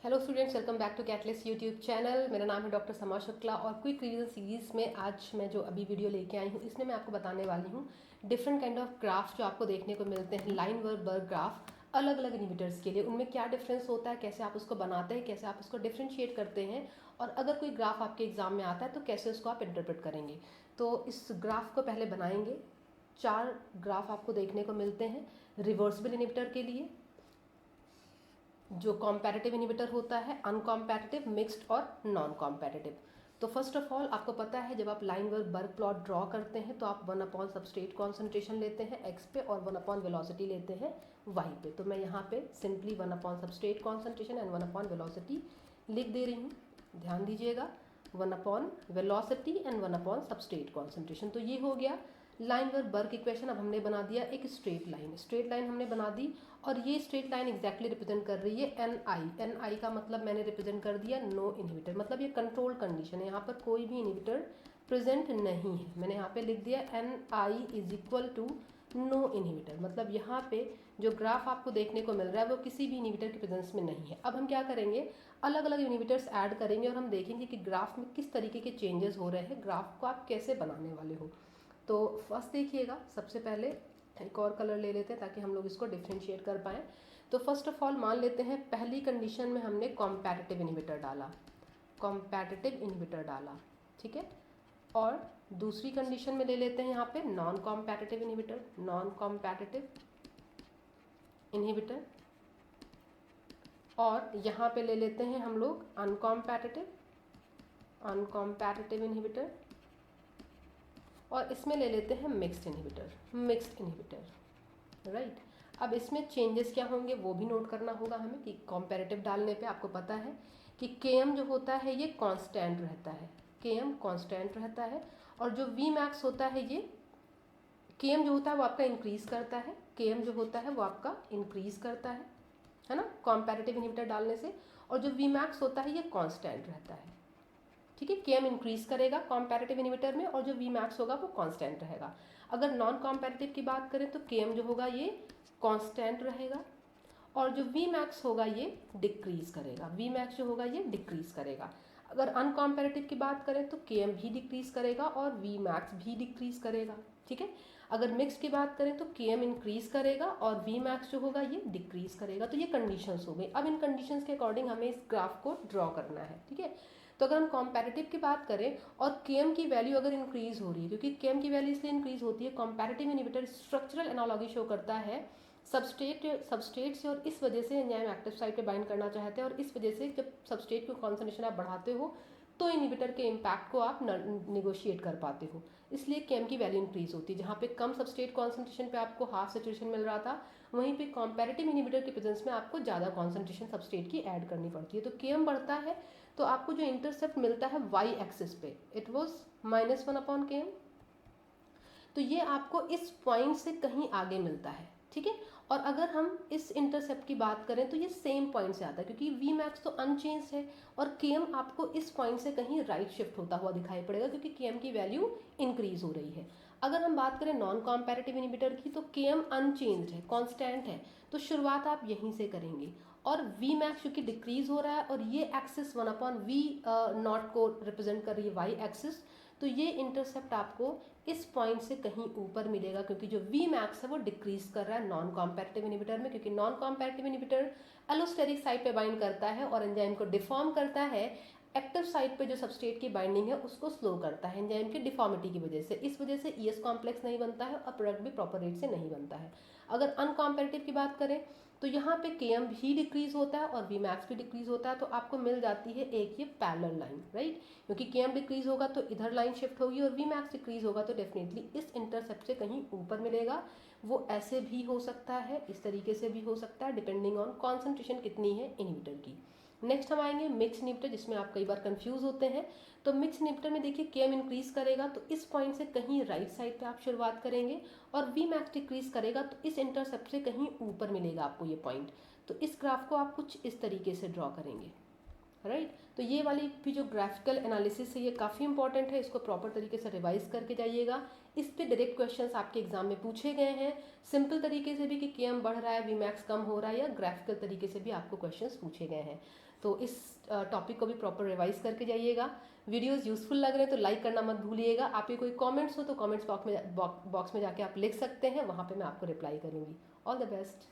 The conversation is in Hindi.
Hello students, welcome back to Catalyst YouTube channel. मेरा नाम है डॉक्टर समा शुक्ला और क्विक रिवीजन सीरीज़ में आज मैं जो अभी वीडियो लेके आई हूँ इसमें मैं आपको बताने वाली हूँ डिफरेंट काइंड ऑफ ग्राफ जो आपको देखने को मिलते हैं लाइन बर्ग ग्राफ अलग अलग इनहिबिटर्स के लिए। उनमें क्या डिफरेंस होता है, कैसे आप उसको बनाते हैं, कैसे आप उसको डिफ्रेंशिएट करते हैं और अगर कोई ग्राफ आपके एग्जाम में आता है तो कैसे उसको आप इंटरप्रेट करेंगे। तो इस ग्राफ को पहले बनाएंगे। 4 ग्राफ आपको देखने को मिलते हैं रिवर्सिबल इनहिबिटर के लिए, जो कॉम्पैरेटिव इनहिबिटर होता है, अनकॉम्पैरेटिव, मिक्स्ड और नॉन कॉम्पैरेटिव। तो फर्स्ट ऑफ ऑल आपको पता है जब आप लाइन बर्ग प्लॉट ड्रॉ करते हैं तो आप 1 अपॉन सबस्ट्रेट कॉन्सेंट्रेशन लेते हैं x पे और 1 अपॉन वेलोसिटी लेते हैं y पे। तो मैं यहाँ पे simply 1 upon substrate concentration and 1 upon velocity लिख दे रही हूँ। ध्यान दीजिएगा, 1 upon velocity and 1 upon substrate concentration. तो ये हो गया लाइन बर्ग इक्वेशन। अब हमने बना दिया एक स्ट्रेट लाइन हमने बना दी और ये स्ट्रेट लाइन एग्जैक्टली रिप्रेजेंट कर रही है एन आई का मतलब मैंने रिप्रेजेंट कर दिया नो इनहिबिटर, मतलब ये कंट्रोल कंडीशन है, यहाँ पर कोई भी इनहिबिटर प्रेजेंट नहीं है। मैंने यहाँ पे लिख दिया N I is equal to no inhibitor, मतलब यहाँ पे जो ग्राफ आपको देखने को मिल रहा है वो किसी भी इनहिबिटर के प्रेजेंस में नहीं है। अब हम क्या करेंगे, अलग अलग इनहिबिटर्स ऐड करेंगे और हम देखेंगे कि ग्राफ में किस तरीके के चेंजेस हो रहे हैं, ग्राफ को आप कैसे बनाने वाले हो। तो फर्स्ट देखिएगा, सबसे पहले एक और कलर ले लेते हैं ताकि हम लोग इसको डिफ्रेंशिएट कर पाएँ। तो फर्स्ट ऑफ ऑल मान लेते हैं पहली कंडीशन में हमने कॉम्पैरेटिव इनहिबिटर डाला, ठीक है। और दूसरी कंडीशन में ले लेते हैं यहाँ पे नॉन कॉम्पैरेटिव इनहिबिटर और यहाँ पे ले लेते हैं हम लोग अनकॉम्पैरेटिव इनहिबिटर और इसमें ले लेते हैं मिक्स्ड इनहिबिटर, राइट। अब इसमें चेंजेस क्या होंगे वो भी नोट करना होगा हमें कि कॉम्पैरेटिव डालने पे आपको पता है कि Km जो होता है ये कांस्टेंट रहता है और जो Vmax होता है ये Km जो होता है वो आपका इंक्रीज करता है ना, कॉम्पैरेटिव इनहिबिटर डालने से। और जो Vmax होता है ये कांस्टेंट रहता है, ठीक है। Km इंक्रीज करेगा कॉम्पैरेटिव इनहिबिटर में और जो Vmax होगा वो कांस्टेंट रहेगा। अगर नॉन कॉम्पैरेटिव की बात करें तो Km जो होगा ये कांस्टेंट रहेगा और जो Vmax होगा ये डिक्रीज करेगा। अगर अनकॉम्पैरेटिव की बात करें तो Km भी डिक्रीज करेगा और Vmax भी डिक्रीज करेगा, ठीक है। अगर मिक्स की बात करें तो Km इंक्रीज करेगा और Vmax जो होगा ये डिक्रीज करेगा। तो ये कंडीशंस हो गई। अब इन कंडीशंस के अकॉर्डिंग हमें इस ग्राफ को ड्रॉ करना है, ठीक है। तो अगर हम कॉम्पैरेटिव की बात करें और Km की वैल्यू अगर इंक्रीज हो रही है, क्योंकि Km की वैल्यू इसलिए इंक्रीज होती है, कॉम्पैरेटिव इनहिबिटर स्ट्रक्चरल एनालॉजी शो करता है सबस्ट्रेट से और इस वजह से एंजाइम एक्टिव साइट पे बाइंड करना चाहते हैं और इस वजह से जब सबस्ट्रेट की कॉन्सेंट्रेशन आप बढ़ाते हो तो इनहिबिटर के इम्पैक्ट को आप निगोशिएट कर पाते हो, इसलिए Km की वैल्यू इंक्रीज होती है। जहाँ पे कम सबस्ट्रेट कॉन्सेंट्रेशन पे आपको हाफ सैचुरेशन मिल रहा था, वहीं पे कॉम्पैरेटिव इनहिबिटर के प्रेजेंस में आपको ज़्यादा कॉन्सेंट्रेशन सबस्ट्रेट की ऐड करनी पड़ती है। तो Km बढ़ता है तो आपको जो इंटरसेप्ट मिलता है y एक्सिस पे इट वॉज -1/Km, तो ये आपको इस पॉइंट से कहीं आगे मिलता है, ठीक है। और अगर हम इस इंटरसेप्ट की बात करें तो ये सेम पॉइंट से आता है क्योंकि Vmax तो अनचेंज है और Km आपको इस पॉइंट से कहीं राइट शिफ्ट होता हुआ दिखाई पड़ेगा क्योंकि Km की वैल्यू इंक्रीज हो रही है। अगर हम बात करें नॉन कॉम्पैरेटिव इनहिबिटर की तो Km अनचेंज है, कांस्टेंट है, तो शुरुआत आप यहीं से करेंगे और Vmax क्योंकि डिक्रीज हो रहा है और ये एक्सिस 1/V0 को रिप्रेजेंट कर रही है y एक्सिस, तो ये इंटरसेप्ट आपको इस पॉइंट से कहीं ऊपर मिलेगा क्योंकि जो Vmax है वो डिक्रीज कर रहा है नॉन कॉम्पैरेटिव इनहिबिटर में, क्योंकि नॉन कॉम्पैरेटिव इनहिबिटर एलोस्टेरिक साइट पे बाइंड करता है और एंजाइम को डिफॉर्म करता है। एक्टिव साइट पे जो सबस्ट्रेट की बाइंडिंग है उसको स्लो करता है एंजाइम की डिफॉर्मिटी की वजह से, इस वजह से ES कॉम्प्लेक्स नहीं बनता है और प्रोडक्ट भी प्रॉपर रेट से नहीं बनता है। अगर अनकॉम्पैरेटिव की बात करें तो यहाँ पे Km भी डिक्रीज होता है और Vmax भी डिक्रीज होता है, तो आपको मिल जाती है एक ये पैरेलल लाइन, राइट। क्योंकि Km डिक्रीज होगा तो इधर लाइन शिफ्ट होगी और Vmax डिक्रीज होगा तो डेफिनेटली इस इंटरसेप्ट से कहीं ऊपर मिलेगा। वो ऐसे भी हो सकता है, इस तरीके से भी हो सकता है, डिपेंडिंग ऑन कॉन्सेंट्रेशन कितनी है इनहिबिटर की। नेक्स्ट हम आएंगे मिक्स इनहिबिटर, जिसमें आप कई बार कंफ्यूज होते हैं। तो मिक्स इनहिबिटर में देखिए Km इंक्रीज करेगा तो इस पॉइंट से कहीं राइट साइड पे आप शुरुआत करेंगे और Vmax डिक्रीज करेगा तो इस इंटरसेप्ट से कहीं ऊपर मिलेगा आपको ये पॉइंट। तो इस ग्राफ को आप कुछ इस तरीके से ड्रॉ करेंगे, राइट। तो ये वाली भी जो ग्राफिकल एनालिसिस है ये काफ़ी इंपॉर्टेंट है, इसको प्रॉपर तरीके से रिवाइज करके जाइएगा। इस पे डायरेक्ट क्वेश्चंस आपके एग्जाम में पूछे गए हैं, सिंपल तरीके से भी कि Km बढ़ रहा है Vmax कम हो रहा है, या ग्राफिकल तरीके से भी आपको क्वेश्चंस पूछे गए हैं। तो इस टॉपिक को भी प्रॉपर रिवाइज करके जाइएगा। वीडियोस यूजफुल लग रहे हैं तो लाइक करना मत भूलिएगा। आपके कोई कमेंट्स हो तो कमेंट्स बॉक्स में जाके आप लिख सकते हैं, वहाँ पे मैं आपको रिप्लाई करूँगी। All the best.